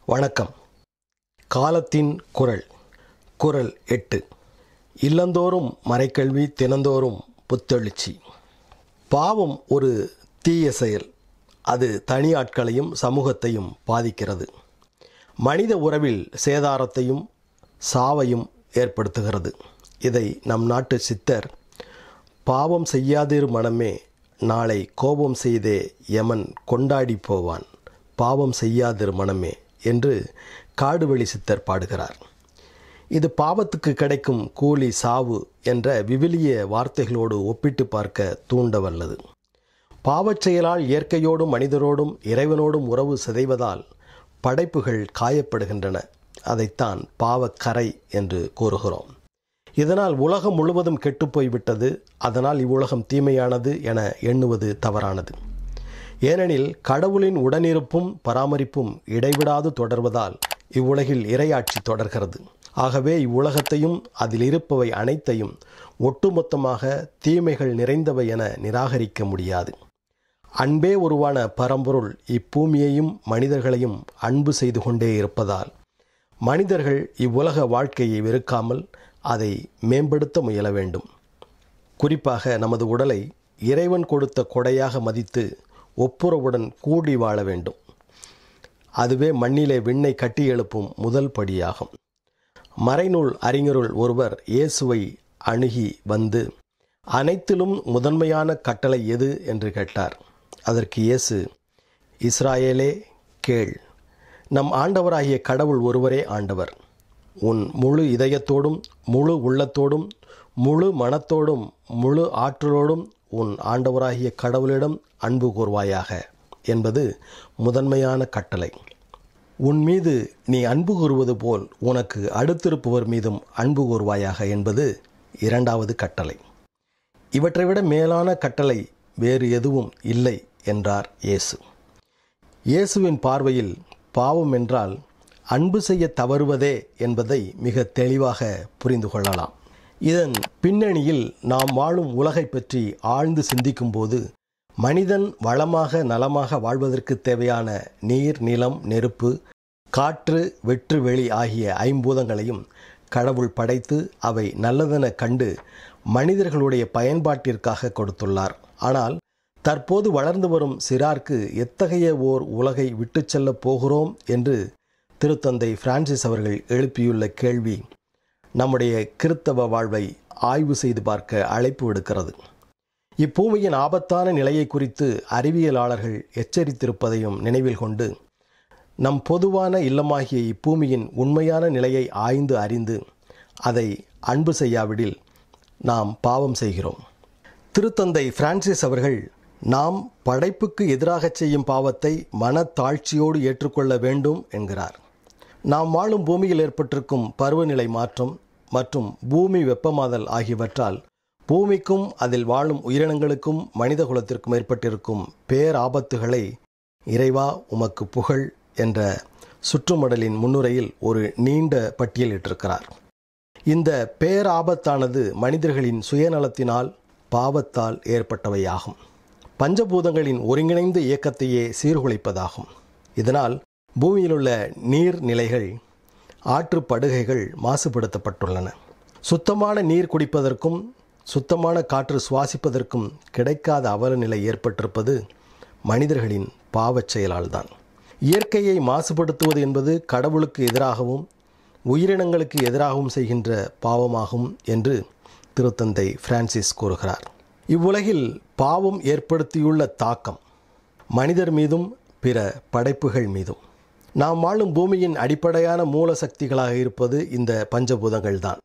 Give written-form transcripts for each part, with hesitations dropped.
வணக்கம். காலத்தின் குரல். குரல் 8. இல்லந்தோறும் மறைக்கல்வி, தினந்தோறும் புத்தெழுச்சி. பாவம் ஒரு தீய செயல். அது தனி ஆட்களையும் சமூகத்தையும் பாதிக்கிறது. மனித உறவில் சேதாரத்தையும் சாவையும் ஏற்படுத்துகிறது. இதை நம் நாட்டு சித்தர், பாவம் செய்யாதிரு மனமே, நாளை கோபம் செய்தே யமன் கொண்டாடி போவான், பாவம் செய்யாதிரு மனமே என்று காடுவெளி சித்தர் பாடுகிறார். இது பாவத்துக்கு கிடைக்கும் கூலி சாவு என்ற விவிலிய வார்த்தைகளோடு ஒப்பிட்டு பார்க்க தூண்ட வல்லது. பாவச் செயலால் இயற்கையோடும் மனிதரோடும் இறைவனோடும் உறவு சிதைவதால் படைப்புகள் காயப்படுகின்றன. அதைத்தான் பாவக்கரை என்று கூறுகிறோம். இதனால் உலகம் முழுவதும் கெட்டுப்போய்விட்டது. அதனால் இவ்வுலகம் தீமையானது என எண்ணுவது தவறானது. ஏனெனில் கடவுளின் உடனிருப்பும் பராமரிப்பும் இடைவிடாது தொடர்வதால் இவ்வுலகில் இறையாட்சி தொடர்கிறது. ஆகவே இவ்வுலகத்தையும் அதில் இருப்பவை அனைத்தையும் ஒட்டுமொத்தமாக தீமைகள் நிறைந்தவை என நிராகரிக்க முடியாது. அன்பே உருவான பரம்பொருள் இப்பூமியையும் மனிதர்களையும் அன்பு செய்து கொண்டே இருப்பதால் மனிதர்கள் இவ்வுலக வாழ்க்கையை வெறுக்காமல் அதை மேம்படுத்த முயல வேண்டும். குறிப்பாக நமது உடலை இறைவன் கொடுத்த கொடையாக மதித்து ஒப்புரவுடன் கூடி வாழ வேண்டும். அதுவே மண்ணிலே விண்ணை கட்டி எழுப்பும் முதல் படியாகும். மறைநூல் அறிஞருள் ஒருவர் இயேசுவை அணுகி வந்து, அனைத்திலும் முதன்மையான கட்டளை எது என்று கேட்டார். அதற்கு இயேசு, இஸ்ராயேலே கேள், நம் ஆண்டவராகிய கடவுள் ஒருவரே ஆண்டவர். உன் முழு இதயத்தோடும் முழு உள்ளத்தோடும் முழு மனத்தோடும் முழு ஆற்றலோடும் உன் ஆண்டவராகிய கடவுளிடம் அன்பு கூர்வாயாக என்பது முதன்மையான கட்டளை. உன் மீது நீ அன்பு கூறுவது போல் உனக்கு அடுத்திருப்பவர் மீதும் அன்பு கூர்வாயாக என்பது இரண்டாவது கட்டளை. இவற்றை விட மேலான கட்டளை வேறு எதுவும் இல்லை என்றார் இயேசு. இயேசுவின் பார்வையில் பாவம் என்றால் அன்பு செய்ய தவறுவதே என்பதை மிக தெளிவாக புரிந்து கொள்ளலாம். இதன் பின்னணியில் நாம் வாழும் உலகை பற்றி ஆழ்ந்து சிந்திக்கும்போது மனிதன் வளமாக நலமாக வாழ்வதற்கு தேவையான நீர், நிலம், நெருப்பு, காற்று, வெற்று வெளி ஆகிய ஐம்பூதங்களையும் கடவுள் படைத்து அவை நல்லதென கண்டு மனிதர்களுடைய பயன்பாட்டிற்காக கொடுத்துள்ளார். ஆனால் தற்போது வளர்ந்து வரும் சிறார்க்கு எத்தகைய ஓர் உலகை விட்டு செல்லப் போகிறோம் என்று திருத்தந்தை பிரான்சிஸ் அவர்கள் எழுப்பியுள்ள கேள்வி நம்முடைய கிறித்தவ வாழ்வை ஆய்வு செய்து பார்க்க அழைப்பு விடுக்கிறது. இப்பூமியின் ஆபத்தான நிலையை குறித்து அறிவியலாளர்கள் எச்சரித்திருப்பதையும் நினைவில் கொண்டு நம் பொதுவான இல்லமாகிய இப்பூமியின் உண்மையான நிலையை ஆய்ந்து அறிந்து அதை அன்பு செய்யாவிடில் நாம் பாவம் செய்கிறோம். திருத்தந்தை பிரான்சிஸ் அவர்கள் நாம் படைப்புக்கு எதிராக செய்யும் பாவத்தை மனத்தாழ்ச்சியோடு ஏற்றுக்கொள்ள வேண்டும் என்கிறார். நாம் வாழும் பூமியில் ஏற்பட்டிருக்கும் பருவநிலை மாற்றம் மற்றும் பூமி வெப்பமாதல் ஆகியவற்றால் பூமிக்கும் அதில் வாழும் உயிரினங்களுக்கும் மனித குலத்திற்கும் ஏற்பட்டிருக்கும் பேராபத்துகளை இறைவா உமக்கு புகழ் என்ற சுற்றுமடலின் முன்னுரையில் ஒரு நீண்ட பட்டியலிட்டிருக்கிறார். இந்த பேராபத்தானது மனிதர்களின் சுயநலத்தினால் பாவத்தால் ஏற்பட்டவையாகும். பஞ்சபூதங்களின் ஒருங்கிணைந்த இயக்கத்தையே சீர்குலைப்பதாகும். இதனால் பூமியிலுள்ள நீர்நிலைகள், ஆற்றுப்படுகைகள் மாசுபடுத்தப்பட்டுள்ளன. சுத்தமான நீர் குடிப்பதற்கும் சுத்தமான காற்று சுவாசிப்பதற்கும் கிடைக்காத அவலநிலை ஏற்பட்டிருப்பது மனிதர்களின் பாவச் செயலால்தான். இயற்கையை மாசுபடுத்துவது என்பது கடவுளுக்கு எதிராகவும் உயிரினங்களுக்கு எதிராகவும் செய்கின்ற பாவமாகும் என்று திருத்தந்தை பிரான்சிஸ் கூறுகிறார். இவ்வுலகில் பாவம் ஏற்படுத்தியுள்ள தாக்கம் மனிதர் மீதும் பிற படைப்புகள் மீதும். நாம் வாழும் பூமியின் அடிப்படையான மூல சக்திகளாக இருப்பது இந்த பஞ்சபூதங்கள்தான்.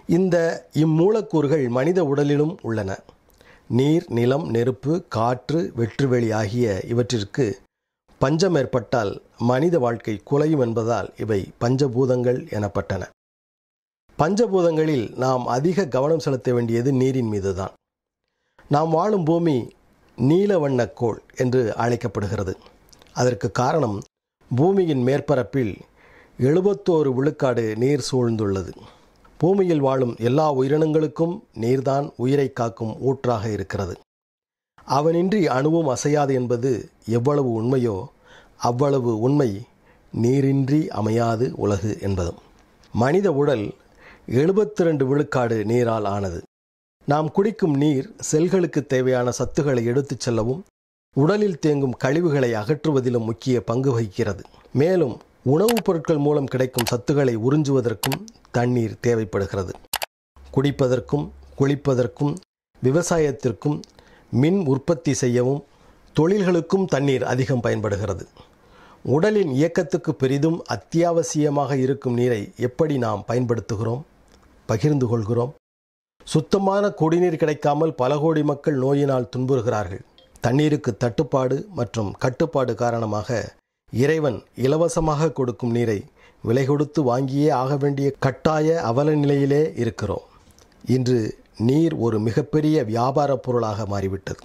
இந்த இம்மூலக்கூறுகள் மனித உடலிலும் உள்ளன. நீர், நிலம், நெருப்பு, காற்று, வெற்றுவெளி ஆகிய இவற்றிற்கு பஞ்சம் ஏற்பட்டால் மனித வாழ்க்கை குலையும் என்பதால் இவை பஞ்சபூதங்கள் எனப்பட்டன. பஞ்சபூதங்களில் நாம் அதிக கவனம் செலுத்த வேண்டியது நீரின் மீதுதான். நாம் வாழும் பூமி நீல வண்ணக்கோள் என்று அழைக்கப்படுகிறது. அதற்கு காரணம் பூமியின் மேற்பரப்பில் 71 விழுக்காடு நீர் சூழ்ந்துள்ளது. பூமியில் வாழும் எல்லா உயிரினங்களுக்கும் நீர்தான் உயிரை காக்கும் ஊற்றாக இருக்கிறது. அவனின்றி அணுவும் அசையாது என்பது எவ்வளவு உண்மையோ அவ்வளவு உண்மை நீரின்றி அமையாது உலகு என்பதும். மனித உடல் 72 விழுக்காடு நீரால் ஆனது. நாம் குடிக்கும் நீர் செல்களுக்கு தேவையான சத்துக்களை எடுத்துச் செல்லவும் உடலில் தேங்கும் கழிவுகளை அகற்றுவதிலும் முக்கிய பங்கு வகிக்கிறது. மேலும் உணவுப் பொருட்கள் மூலம் கிடைக்கும் சத்துக்களை உறிஞ்சுவதற்கும் தண்ணீர் தேவைப்படுகிறது. குடிப்பதற்கும் குளிப்பதற்கும் விவசாயத்திற்கும் மின் உற்பத்தி செய்யவும் தொழில்களுக்கும் தண்ணீர் அதிகம் பயன்படுகிறது. உடலின் இயக்கத்துக்கு பெரிதும் அத்தியாவசியமாக இருக்கும் நீரை எப்படி நாம் பயன்படுத்துகிறோம், பகிர்ந்து கொள்கிறோம்? சுத்தமான குடிநீர் கிடைக்காமல் பல கோடி மக்கள் நோயினால் துன்புறுகிறார்கள். தண்ணீருக்கு தட்டுப்பாடு மற்றும் கட்டுப்பாடு காரணமாக இறைவன் இலவசமாக கொடுக்கும் நீரை விலை கொடுத்து வாங்கியே ஆக வேண்டிய கட்டாய அவல நிலையிலே இருக்கிறோம். இன்று நீர் ஒரு மிகப்பெரிய வியாபார பொருளாக மாறிவிட்டது.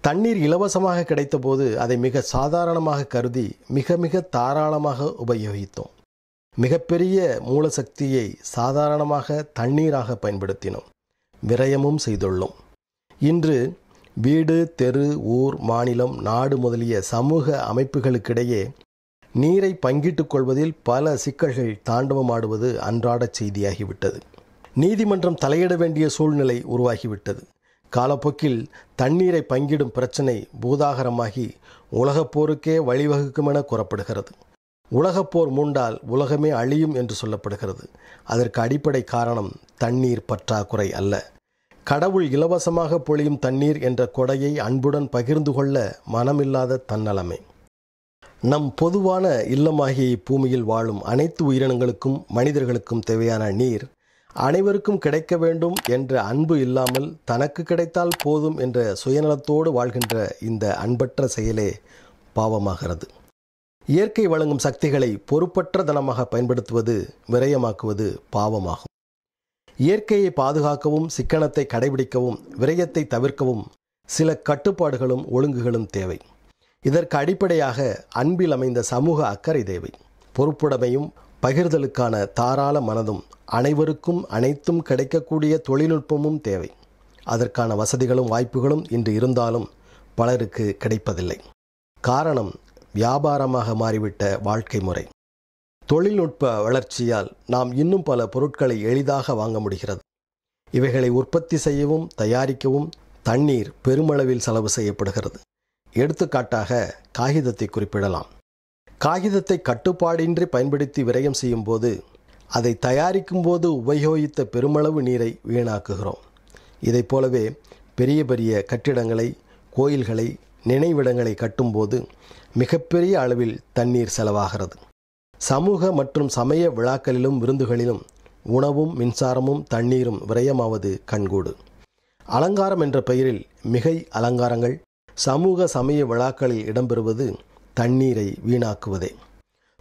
தண்ணீர் இலவசமாக கிடைத்தபோது அதை மிக சாதாரணமாக கருதி மிக மிக தாராளமாக உபயோகித்தோம். மிகப்பெரிய மூலசக்தியை சாதாரணமாக தண்ணீராக பயன்படுத்தினோம், விரயமும் செய்துள்ளோம். இன்று வீடு, தெரு, ஊர், மாநிலம், நாடு முதலிய சமூக அமைப்புகளுக்கிடையே நீரை பங்கிட்டுக் கொள்வதில் பல சிக்கல்கள் தாண்டவமாடுவது அன்றாட செய்தியாகிவிட்டது. நீதிமன்றம் தலையிட வேண்டிய சூழ்நிலை உருவாகிவிட்டது. காலப்போக்கில் தண்ணீரை பங்கிடும் பிரச்சனை பூதாகரமாகி உலகப்போருக்கே வழிவகுக்கும் என கூறப்படுகிறது. உலகப்போர் மூண்டால் உலகமே அழியும் என்று சொல்லப்படுகிறது. அதற்கு அடிப்படை காரணம் தண்ணீர் பற்றாக்குறை அல்ல, கடவுள் இலவசமாக பொழியும் தண்ணீர் என்ற கொடையை அன்புடன் பகிர்ந்து கொள்ள மனமில்லாத தன்னலமை. நம் பொதுவான இல்லமாகிய இப்பூமியில் வாழும் அனைத்து உயிரினங்களுக்கும் மனிதர்களுக்கும் தேவையான நீர் அனைவருக்கும் கிடைக்க வேண்டும் என்ற அன்பு இல்லாமல் தனக்கு கிடைத்தால் போதும் என்ற சுயநலத்தோடு வாழ்கின்ற இந்த அன்பற்ற செயலே பாவமாகிறது. இயற்கை வழங்கும் சக்திகளை பொறுப்பற்ற தனமாக பயன்படுத்துவது, விரயமாக்குவது பாவமாகும். இயற்கையை பாதுகாக்கவும் சிக்கனத்தை கடைபிடிக்கவும் விரயத்தை தவிர்க்கவும் சில கட்டுப்பாடுகளும் ஒழுங்குகளும் தேவை. இதற்கு அடிப்படையாக அன்பில் அமைந்த சமூக அக்கறை தேவை. பொறுப்புடைமையும் பகிர்தலுக்கான தாராள மனதும் அனைவருக்கும் அனைத்தும் கிடைக்கக்கூடிய தொழில்நுட்பமும் தேவை. அதற்கான வசதிகளும் வாய்ப்புகளும் இன்று இருந்தாலும் பலருக்கு கிடைப்பதில்லை. காரணம் வியாபாரமாக மாறிவிட்ட வாழ்க்கை முறை. தொழில்நுட்ப வளர்ச்சியால் நாம் இன்னும் பல பொருட்களை எளிதாக வாங்க முடிகிறது. இவைகளை உற்பத்தி செய்யவும் தயாரிக்கவும் தண்ணீர் பெருமளவில் செலவு செய்யப்படுகிறது. எடுத்துக்காட்டாக காகிதத்தை குறிப்பிடலாம். காகிதத்தை கட்டுப்பாடின்றி பயன்படுத்தி விரயம் செய்யும் போது அதை தயாரிக்கும் போது உபயோகித்த பெருமளவு நீரை வீணாக்குகிறோம். இதைப் போலவே பெரிய பெரிய கட்டிடங்களை, கோயில்களை, நினைவிடங்களை கட்டும்போது மிகப்பெரிய அளவில் தண்ணீர் செலவாகிறது. சமூக மற்றும் சமய விழாக்களிலும் விருந்துகளிலும் உணவும் மின்சாரமும் தண்ணீரும் விரயமாவது கண்கூடு. அலங்காரம் என்ற பெயரில் மிகை அலங்காரங்கள் சமூக சமய விழாக்களில் இடம்பெறுவது தண்ணீரை வீணாக்குவதே.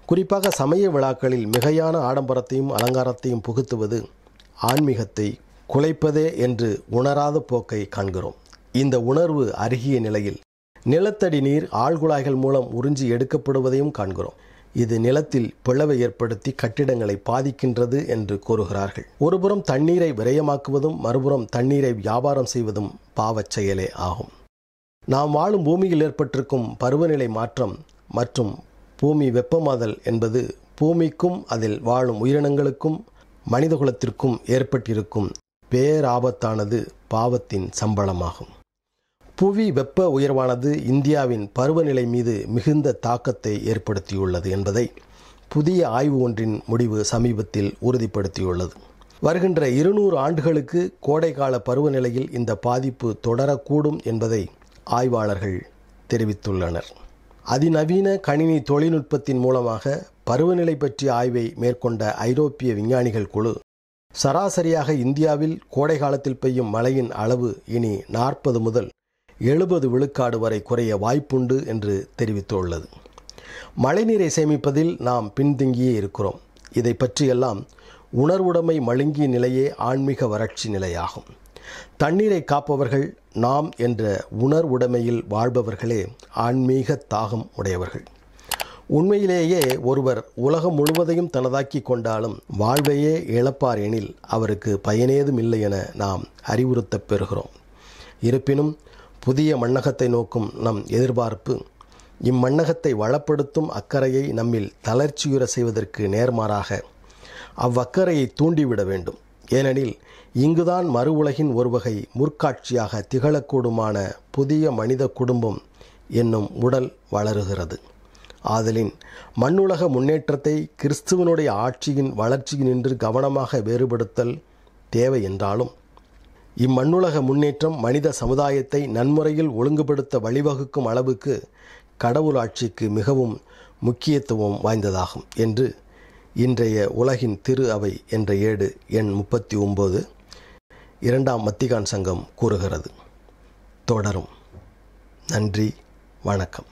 குறிப்பாக சமய விழாக்களில் மிகையான ஆடம்பரத்தையும் அலங்காரத்தையும் புகுத்துவது ஆன்மீகத்தை குலைப்பதே என்று உணராத போக்கை காண்கிறோம். இந்த உணர்வு அருகிய நிலையில் நிலத்தடி நீர் ஆழ்குழாய்கள் மூலம் உறிஞ்சி எடுக்கப்படுவதையும் காண்கிறோம். இது நிலத்தில் பிளவை ஏற்படுத்தி கட்டிடங்களை பாதிக்கின்றது என்று கூறுகிறார்கள். ஒருபுறம் தண்ணீரை விரயமாக்குவதும் மறுபுறம் தண்ணீரை வியாபாரம் செய்வதும் பாவச் செயலே ஆகும். நாம் வாழும் பூமியில் ஏற்பட்டிருக்கும் பருவநிலை மாற்றம் மற்றும் பூமி வெப்பமாதல் என்பது பூமிக்கும் அதில் வாழும் உயிரினங்களுக்கும் மனிதகுலத்திற்கும் ஏற்பட்டிருக்கும் பேராபத்தானது பாவத்தின் சம்பளமாகும். புவி வெப்ப உயர்வானது இந்தியாவின் பருவநிலை மீது மிகுந்த தாக்கத்தை ஏற்படுத்தியுள்ளது என்பதை புதிய ஆய்வு ஒன்றின் முடிவு சமீபத்தில் உறுதிப்படுத்தியுள்ளது. வருகின்ற 200 ஆண்டுகளுக்கு கோடைக்கால பருவநிலையில் இந்த பாதிப்பு தொடரக்கூடும் என்பதை ஆய்வாளர்கள் தெரிவித்துள்ளனர். அதிநவீன கணினி தொழில்நுட்பத்தின் மூலமாக பருவநிலை பற்றிய ஆய்வை மேற்கொண்ட ஐரோப்பிய விஞ்ஞானிகள் குழு சராசரியாக இந்தியாவில் கோடை காலத்தில் பெய்யும் மழையின் அளவு இனி 40 முதல் 70 விழுக்காடு வரை குறைய வாய்ப்புண்டு என்று தெரிவித்துள்ளது. மழைநீரை சேமிப்பதில் நாம் பின்தங்கியே இருக்கிறோம். இதை பற்றியெல்லாம் உணர்வுடைமை மழுங்கிய நிலையே ஆன்மீக வறட்சி நிலையாகும். தண்ணீரை காப்பவர்கள் நாம் என்ற உணர்வுடைமையில் வாழ்பவர்களே ஆன்மீக தாகம் உடையவர்கள். உண்மையிலேயே ஒருவர் உலகம் முழுவதையும் தனதாக்கி கொண்டாலும் வாழ்வையே இழப்பார் எனில் அவருக்கு பயனேதும் இல்லை என நாம் அறிவுறுத்தப் பெறுகிறோம். இருப்பினும் புதிய மண்ணகத்தை நோக்கும் நம் எதிர்பார்ப்பு இம்மண்ணகத்தை வளப்படுத்தும் அக்கறையை நம்மில் தளர்ச்சியுற செய்வதற்கு நேர்மாறாக அவ்வக்கறையை தூண்டிவிட வேண்டும். ஏனெனில் இங்குதான் மறு உலகின் ஒரு வகை முற்காட்சியாக திகழக்கூடுமான புதிய மனித குடும்பம் என்னும் உடல் வளருகிறது. ஆதலின் மண்ணுலக முன்னேற்றத்தை கிறிஸ்துவனுடைய ஆட்சியின் வளர்ச்சியினின்று கவனமாக வேறுபடுத்தல் தேவை என்றாலும், இம்மண்ணுலக முன்னேற்றம் மனித சமுதாயத்தை நன்முறையில் ஒழுங்குபடுத்த வழிவகுக்கும் அளவுக்கு கடவுள் ஆட்சிக்கு மிகவும் முக்கியத்துவம் வாய்ந்ததாகும் என்று இன்றைய உலகின் திரு அவை என்ற ஏடு எண் 39 இரண்டாம் வத்திக்கான் சங்கம் கூறுகிறது. தொடரும். நன்றி, வணக்கம்.